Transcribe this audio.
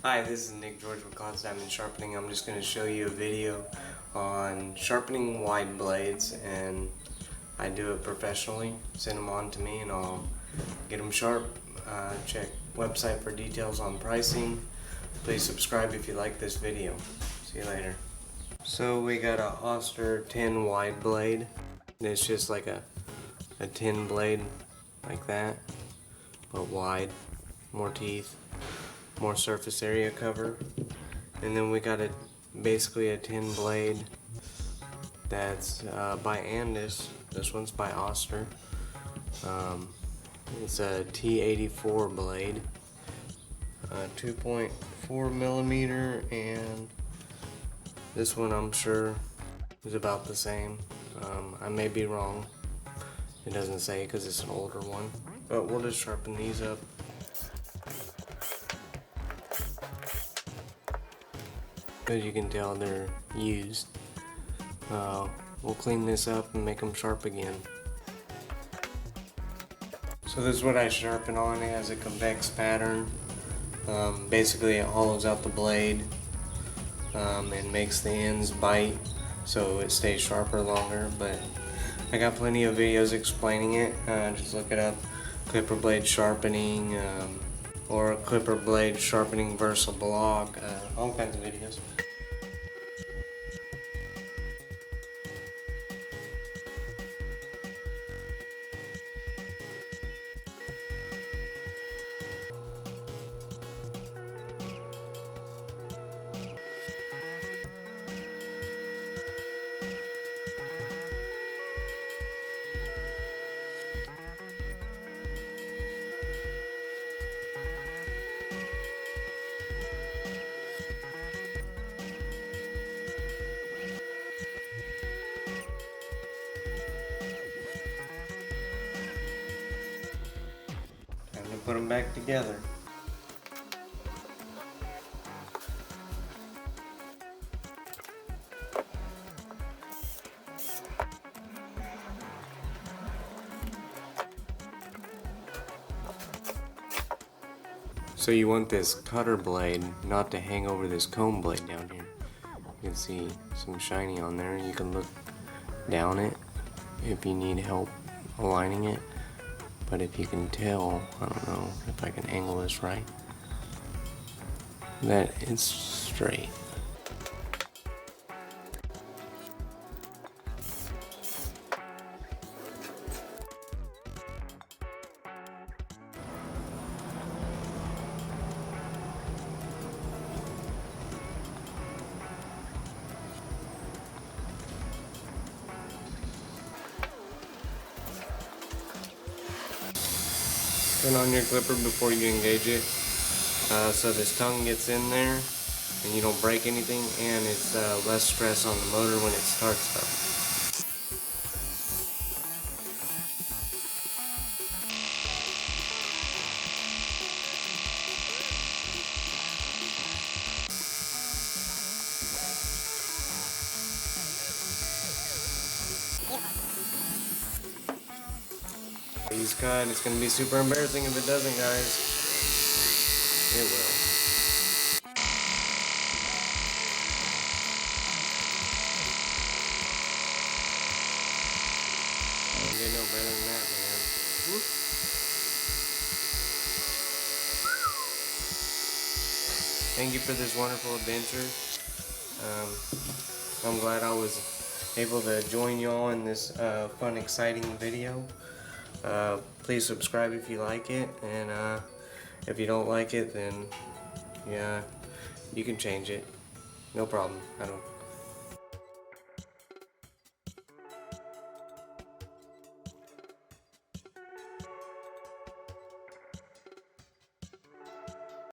Hi, this is Nick George with Diamond Sharpening. I'm just going to show you a video on sharpening wide blades, and I do it professionally. Send them on to me and I'll get them sharp. Check website for details on pricing. Please subscribe if you like this video. See you later. So we got a Oster 10 wide blade. It's just like a 10 blade like that, but wide, more teeth, more surface area cover. And then we got basically a 10 blade that's by Andis. This one's by Oster. It's a T84 blade, 2.4 millimeter, and this one I'm sure is about the same. I may be wrong. It doesn't say because it's an older one, but we'll just sharpen these up. As you can tell, they're used. We'll clean this up and make them sharp again. So this is what I sharpen on. It has a convex pattern. Basically it hollows out the blade and makes the ends bite so it stays sharper longer, but I got plenty of videos explaining it. Just look it up, clipper blade sharpening, or clipper blade sharpening versus block, all kinds of videos. Time to put them back together. So you want this cutter blade not to hang over this comb blade down here. You can see some shiny on there. You can look down it if you need help aligning it. But if you can tell, I don't know if I can angle this right, that it's straight. Turn on your clipper before you engage it, so this tongue gets in there and you don't break anything, and it's less stress on the motor when it starts up. Please cut. It's going to be super embarrassing if it doesn't, guys. It will. You get no better than that, man. Whoop. Thank you for this wonderful adventure. I'm glad I was able to join y'all in this fun, exciting video. Please subscribe if you like it, and if you don't like it, then yeah, you can change it. No problem. I don't